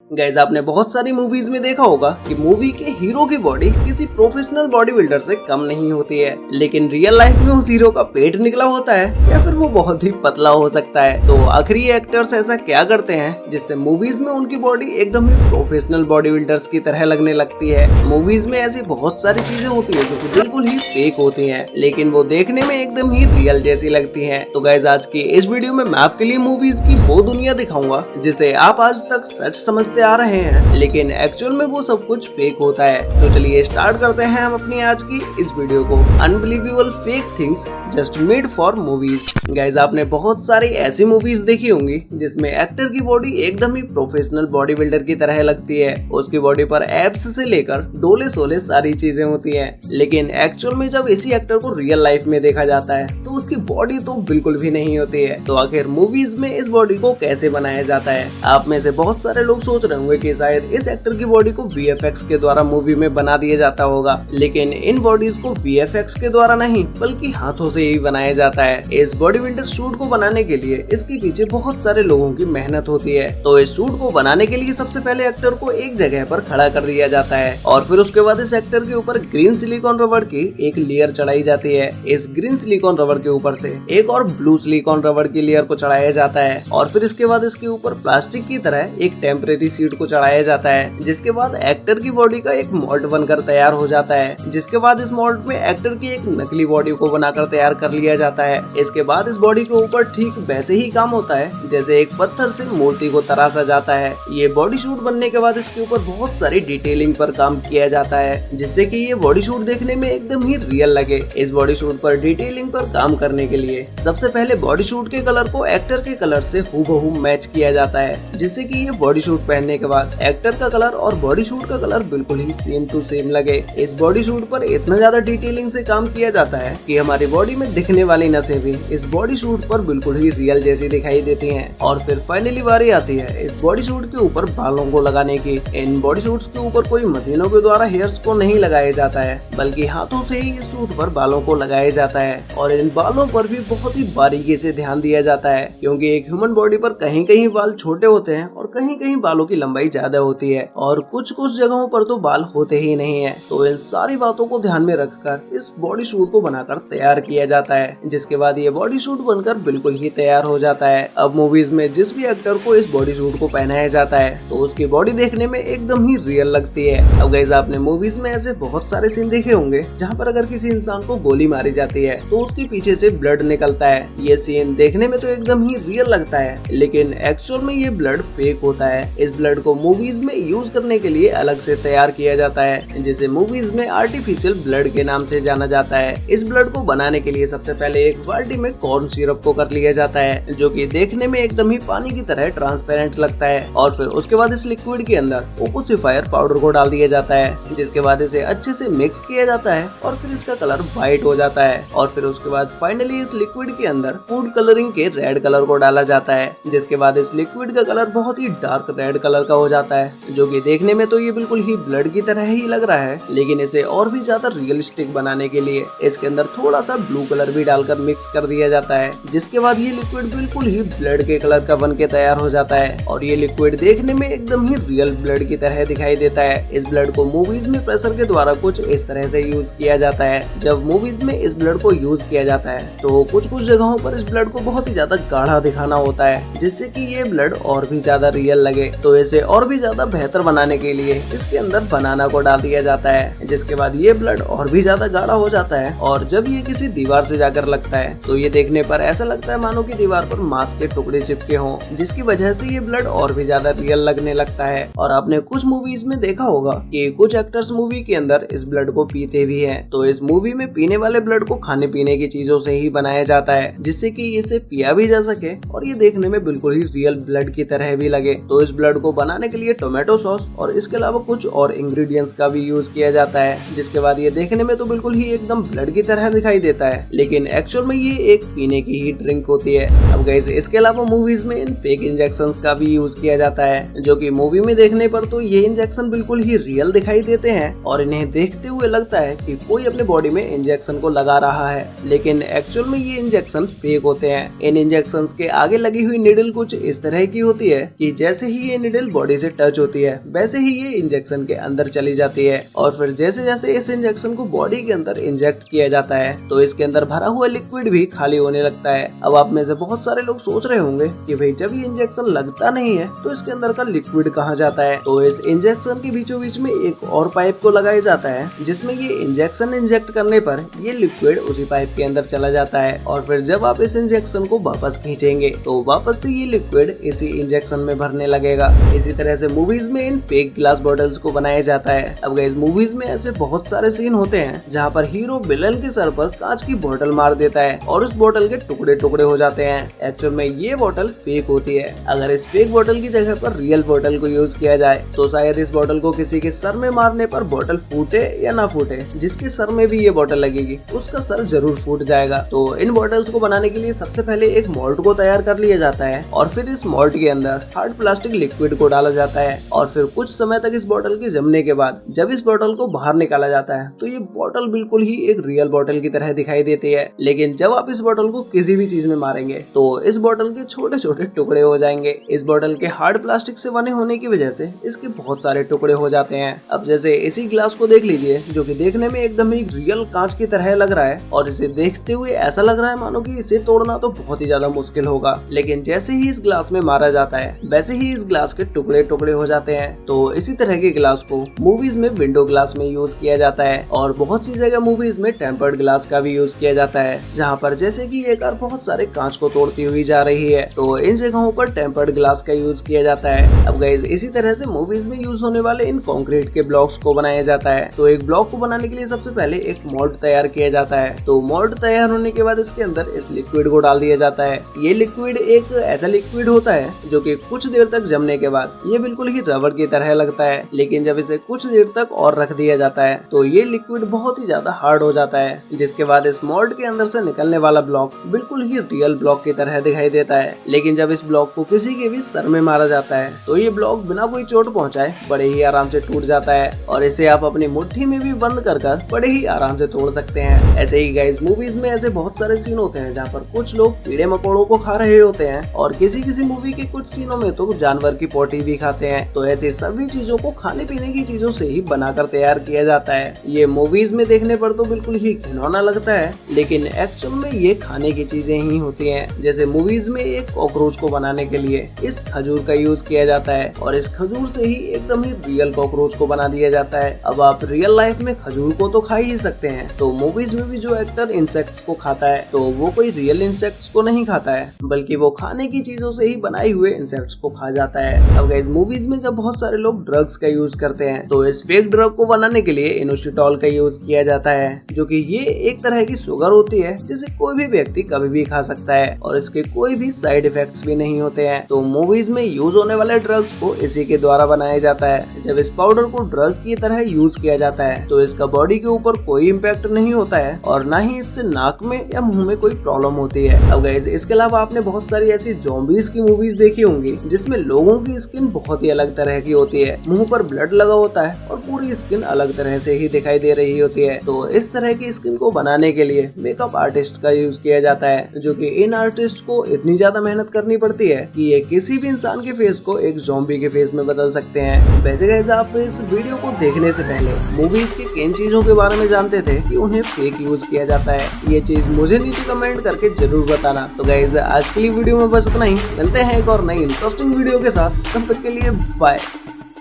Guys आपने बहुत सारी मूवीज में देखा होगा कि मूवी के हीरो की बॉडी किसी प्रोफेशनल बॉडी बिल्डर से कम नहीं होती है, लेकिन रियल लाइफ में उस हीरो का पेट निकला होता है या फिर वो बहुत ही पतला हो सकता है। तो आखिर ये एक्टर्स ऐसा क्या करते हैं जिससे मूवीज में उनकी बॉडी एकदम ही प्रोफेशनल बॉडी बिल्डर्स की तरह लगने लगती है। मूवीज में ऐसी बहुत सारी चीजें होती है जो कि बिल्कुल ही फेक होती है, लेकिन वो देखने में एकदम ही रियल जैसी लगती है। तो गाइस आज की इस वीडियो में मैं आपके लिए मूवीज की वो दुनिया दिखाऊंगा जिसे आप आज तक सच समझते आ रहे हैं, लेकिन एक्चुअल में वो सब कुछ फेक होता है। तो चलिए स्टार्ट करते हैं हम अपनी आज की इस वीडियो को। Unbelievable fake things just made for movies. Guys आपने बहुत सारी ऐसी मूवीज देखी होंगी जिसमें एक्टर की बॉडी एकदम ही प्रोफेशनल बॉडी बिल्डर की तरह लगती है। उसकी बॉडी पर एब्स से लेकर डोले सोले सारी चीजें होती है, लेकिन एक्चुअल में जब इसी एक्टर को रियल लाइफ में देखा जाता है तो उसकी बॉडी तो बिल्कुल भी नहीं होती है। तो आखिर मूवीज में इस बॉडी को कैसे बनाया जाता है? आप में से बहुत सारे लोग सोच रहे होंगे कि शायद इस एक्टर की बॉडी को VFX के द्वारा मूवी में बना दिया जाता होगा, लेकिन इन बॉडीज को VFX के द्वारा नहीं बल्कि हाथों से ही बनाया जाता है। इस बॉडी बिल्डर सूट को बनाने के लिए इसके पीछे बहुत सारे लोगों की मेहनत होती है। तो इस सूट को बनाने के लिए सबसे पहले एक्टर को एक जगह पर खड़ा कर दिया जाता है और फिर उसके बाद इस एक्टर के ऊपर ग्रीन सिलिकॉन रबड़ की एक लेयर चढ़ाई जाती है। इस ग्रीन सिलिकॉन रबड़ के ऊपर से एक और ब्लू सिलिकॉन रबड़ की लेयर को चढ़ाया जाता है और फिर इसके बाद इसके ऊपर प्लास्टिक की तरह एक टेम्परेरी शीट को चढ़ाया जाता है, जिसके बाद एक्टर की बॉडी का एक मोल्ड बनकर तैयार हो जाता है। जिसके बाद इस मोल्ड में एक्टर की एक नकली बॉडी को बनाकर तैयार कर लिया जाता है। इसके बाद इस बॉडी के ऊपर ठीक वैसे ही काम होता है जैसे एक पत्थर से मूर्ति को तराशा जाता है। ये बॉडी शूट बनने के बाद इसके ऊपर बहुत सारी डिटेलिंग पर काम किया जाता है, जिससे कि ये बॉडी शूट देखने में एकदम ही रियल लगे। इस बॉडी शूट पर डिटेलिंग पर काम करने के लिए सबसे पहले बॉडी शूट के कलर को एक्टर के कलर से हूबहू मैच किया जाता है, जिससे कि ये बॉडी शूट पहनने के बाद एक्टर का कलर और बॉडी शूट का कलर बिल्कुल ही सेम टू सेम लगे। इस बॉडी शूट पर इतना ज्यादा डिटेलिंग से काम किया जाता है कि हमारी बॉडी में दिखने वाली नसें भी इस बॉडी शूट पर बिल्कुल ही रियल जैसी दिखाई देती हैं। और फिर फाइनली बारी आती है इस बॉडी शूट के ऊपर बालों को लगाने की। इन बॉडी शूट्स के ऊपर कोई मशीनों के द्वारा हेयर्स को नहीं लगाया जाता है, बल्कि हाथों से ही इस सूट पर बालों को लगाया जाता है। और इन बालों पर भी बहुत ही बारीकी से ध्यान दिया जाता है, क्योंकि एक ह्यूमन बॉडी पर कहीं कहीं बाल छोटे होते हैं और कहीं कहीं बालों की लंबाई ज्यादा होती है और कुछ जगहों पर तो बाल होते ही नहीं है। तो इन सारी बातों को ध्यान में रखकर इस बॉडी सूट को बनाकर तैयार किया जाता है, जिसके बाद ये बॉडी सूट बनकर बिल्कुल ही तैयार हो जाता है। अब मूवीज में जिस भी एक्टर को इस बॉडी सूट को पहनाया जाता है तो उसकी बॉडी देखने में एकदम ही रियल लगती है। अब गाइस आपने मूवीज में ऐसे बहुत सारे सीन देखे होंगे जहाँ पर अगर किसी इंसान को गोली मारी जाती है तो उसके पीछे से ब्लड निकलता है। ये सीन देखने में तो एकदम ही रियल लगता है, लेकिन एक्चुअल में ये ब्लड फेक होता है। इस ब्लड को मूवीज में यूज करने के लिए अलग से तैयार किया जाता है, जिसे मूवीज में आर्टिफिशियल ब्लड के नाम से जाना जाता है। इस ब्लड को बनाने के लिए सबसे पहले एक बाल्टी में कॉर्न सिरप को कर लिया जाता है, जो कि देखने में एकदम ही पानी की तरह ट्रांसपेरेंट लगता है। और फिर उसके बाद इस लिक्विड के अंदर ओपोसिफायर पाउडर को डाल दिया जाता है, जिसके बाद इसे अच्छे से मिक्स किया जाता है और फिर इसका कलर व्हाइट हो जाता है। और फिर उसके बाद फाइनली इस लिक्विड के अंदर फूड कलरिंग के रेड कलर को डाला जाता है, जिसके बाद इस लिक्विड का कलर बहुत ही डार्क रेड कलर का हो जाता है, जो कि देखने में तो ये बिल्कुल ही ब्लड की तरह ही लग रहा है, लेकिन इसे और भी ज्यादा रियलिस्टिक बनाने के लिए इसके अंदर थोड़ा सा ब्लू कलर भी डालकर मिक्स कर दिया जाता है। जिसके बाद ये लिक्विड बिल्कुल ही ब्लड के कलर का बन के तैयार हो जाता है और ये लिक्विड देखने में एकदम ही रियल ब्लड की तरह दिखाई देता है। इस ब्लड को मूवीज में प्रेशर के द्वारा कुछ इस तरह से यूज किया जाता है। जब मूवीज में इस ब्लड को यूज किया जाता है तो कुछ जगहों पर इस ब्लड को बहुत ही ज्यादा गाढ़ा दिखाना होता है, जिससे कि ये ब्लड और भी ज्यादा रियल लगे। तो इसे और भी ज्यादा बेहतर बनाने के लिए इसके अंदर बनाना को डाल दिया जाता है, जिसके बाद ये ब्लड और भी ज्यादा गाढ़ा हो जाता है और जब ये किसी दीवार से जाकर लगता है तो ये देखने पर ऐसा लगता है मानो कि दीवार पर मांस के टुकड़े चिपके हों, जिसकी वजह से ये ब्लड और भी ज्यादा रियल लगने लगता है। और आपने कुछ मूवीज में देखा होगा कि कुछ एक्टर्स मूवी के अंदर इस ब्लड को पीते भी हैं। तो इस मूवी में पीने वाले ब्लड को खाने पीने की चीजों से ही बनाया जाता है, जिससे कि इसे पिया भी जा सके और ये देखने में बिल्कुल ही रियल ब्लड की तरह भी लगे। तो इस ब्लड को बनाने के लिए टोमेटो सॉस और इसके अलावा कुछ और इंग्रेडिएंट्स का भी यूज किया जाता है, जिसके बाद ये देखने में तो बिल्कुल ही एकदम ब्लड की तरह दिखाई देता है, लेकिन एक्चुअल में ये एक पीने की ही ड्रिंक होती है। अब गाइस इसके अलावा मूवीज में इन फेक इंजेक्शंस का भी यूज किया जाता है, जो कि मूवी में देखने पर तो ये इंजेक्शन बिल्कुल ही रियल दिखाई देते हैं और इन्हें देखते हुए लगता है कि कोई अपने बॉडी में इंजेक्शन को लगा रहा है, लेकिन एक्चुअल में ये इंजेक्शन फेक होते हैं। इन इंजेक्शन के आगे लगी हुई निडल कुछ इस तरह की होती है कि जैसे ही ये निडल बॉडी से टच होती है वैसे ही ये इंजेक्शन के अंदर चली जाती है और फिर जैसे जैसे इस इंजेक्शन को बॉडी के अंदर इंजेक्ट किया जाता है तो इसके अंदर भरा हुआ लिक्विड भी खाली होने लगता है। अब आप में से बहुत सारे लोग सोच रहे होंगे कि भाई जब ये इंजेक्शन लगता नहीं है तो इसके अंदर का लिक्विड कहाँ जाता है। तो इस इंजेक्शन के बीचों बीच में एक और पाइप को लगाया जाता है जिसमें ये इंजेक्शन इंजेक्ट करने पर ये लिक्विड उसी पाइप के अंदर चला जाता है और फिर जब आप इस इंजेक्शन को वापस खींचेंगे तो वापस से ये लिक्विड इसी इंजेक्शन में भरने लगेगा। इसी तरह से मूवीज में इन फेक ग्लास बॉटल्स को बनाया जाता है। अब गाइस मूवीज में ऐसे बहुत सारे सीन होते हैं जहाँ पर हीरो विलन के सर पर कांच की बोतल मार देता है और उस बोतल के टुकड़े टुकड़े हो जाते हैं। एक्चुअल में ये बोतल फेक होती है। अगर इस फेक बोतल की जगह पर रियल बोतल को यूज किया जाए तो शायद इस बोतल को किसी के सर में मारने पर बोतल फूटे या ना फूटे, जिसके सर में भी ये बोतल लगेगी उसका सर जरूर फूट जाएगा। तो इन बोतल्स को बनाने के लिए सबसे पहले एक मोल्ड को तैयार कर लिया जाता है और फिर इस मोल्ड के अंदर हार्ड प्लास्टिक लिक्विड को डाला जाता है और फिर कुछ समय तक इस बोतल के जमने के बाद जब इस बोतल को बाहर निकाला जाता है तो ये बोतल बिल्कुल ही एक रियल बोतल की तरह दिखाई देती है। लेकिन जब आप इस बोतल को किसी भी चीज में मारेंगे तो इस बोतल के छोटे छोटे टुकड़े हो जाएंगे। इस बोतल के हार्ड प्लास्टिक से बने होने की वजह से इसके बहुत सारे टुकड़े हो जाते हैं। अब जैसे इसी ग्लास को देख लीजिए जो कि देखने में एकदम ही रियल कांच की तरह लग रहा है और इसे देखते हुए ऐसा लग रहा है मानो कि इसे तोड़ना तो बहुत ही ज्यादा मुश्किल होगा। लेकिन जैसे ही इस ग्लास में मारा जाता है वैसे ही इस ग्लास के टुकड़े टुकड़े हो जाते हैं। तो इसी तरह के ग्लास को मूवीज में विंडो ग्लास में यूज किया जाता है और बहुत सी जगह मूवीज में टेम्पर्ड ग्लास का भी यूज किया जाता है जहाँ पर जैसे कि एक कार बहुत सारे कांच को तोड़ती हुई जा रही है तो इन जगहों पर टेम्पर्ड ग्लास का यूज किया जाता है। अब गाइस इसी तरह से मूवीज में यूज होने वाले इन कंक्रीट के ब्लॉक्स को बनाया जाता है। तो एक ब्लॉक को बनाने के लिए सबसे पहले एक मोल्ड तैयार किया जाता है। तो मोल्ड तैयार होने के बाद इसके अंदर इस लिक्विड को डाल दिया जाता है। ये लिक्विड एक ऐसा लिक्विड होता है जो कि कुछ देर तक जमने के बाद ये बिल्कुल ही रबड़ की तरह लगता है, लेकिन जब इसे कुछ देर तक और रख दिया जाता है तो ये लिक्विड बहुत ही ज्यादा हार्ड हो जाता है, जिसके बाद इस मोल्ड के अंदर से निकलने वाला ब्लॉक बिल्कुल ही रियल ब्लॉक की तरह दिखाई देता है। लेकिन जब इस ब्लॉक को किसी के भी सर में मारा जाता है तो ये ब्लॉक बिना कोई चोट पहुंचाए बड़े ही आराम से टूट जाता है और इसे आप अपनी मुट्ठी में भी बंद कर बड़े ही आराम से तोड़ सकते हैं। ऐसे ही गाइस मूवीज में ऐसे बहुत सारे सीन होते हैं जहाँ पर कुछ लोग कीड़े मकोड़ों को खा रहे होते हैं और किसी किसी मूवी के कुछ सीनों में तो जानवर की पोटी भी खाते हैं। तो ऐसी सभी चीजों को खाने पीने की चीजों से ही बनाकर तैयार किया जाता है। ये मूवीज में देखने पर तो बिल्कुल ही घिनौना लगता है लेकिन एक्चुअल में ये खाने की चीजें ही होती हैं। जैसे मूवीज में एक कॉकरोच को बनाने के लिए इस खजूर का यूज किया जाता है और इस खजूर से ही एकदम ही रियल कॉकरोच को बना दिया जाता है। अब आप रियल लाइफ में खजूर को तो खा ही सकते हैं तो मूवीज में भी जो एक्टर इंसेक्ट्स को खाता है तो वो कोई रियल इंसेक्ट्स को नहीं खाता है बल्कि वो खाने की चीजों से ही बनाए हुए इंसेक्ट्स को खा जाता है। अब गाइस मूवीज में जब बहुत सारे लोग ड्रग्स का यूज करते हैं तो इस फेक ड्रग को बनाने के लिए इनोसिटॉल का यूज किया जाता है जो कि ये एक तरह की शुगर होती है जिसे कोई भी व्यक्ति कभी भी खा सकता है और इसके कोई भी साइड इफेक्ट्स भी नहीं होते हैं। तो मूवीज में यूज होने वाले ड्रग्स को इसी के द्वारा बनाया जाता है। जब इस पाउडर को ड्रग की तरह यूज किया जाता है तो इसका बॉडी के ऊपर कोई इम्पैक्ट नहीं होता है और ना ही इससे नाक में या मुंह में कोई प्रॉब्लम होती है। अब गाइस इसके अलावा आपने बहुत सारी ऐसी ज़ॉम्बीज की मूवीज देखी होंगी जिसमें लोगों की स्किन बहुत ही अलग तरह की होती है, मुंह पर ब्लड लगा होता है और पूरी स्किन अलग तरह से ही दिखाई दे रही होती है। तो इस तरह की स्किन को बनाने के लिए मेकअप आर्टिस्ट का यूज किया जाता है जो कि इन आर्टिस्ट को इतनी ज्यादा मेहनत करनी पड़ती है कि ये किसी भी इंसान के फेस को एक ज़ॉम्बी के फेस में बदल सकते हैं। वैसे गाइस आप इस वीडियो को देखने से पहले मूवीज की किन चीजों के बारे में जानते थे कि उन्हें फेक यूज किया जाता है? ये चीज मुझे नीचे कमेंट करके जरूर बताना। तो गाइस आज के लिए वीडियो में बस इतना ही, मिलते हैं एक और नई इंटरेस्टिंग वीडियो के साथ, तब तक के लिए बाय।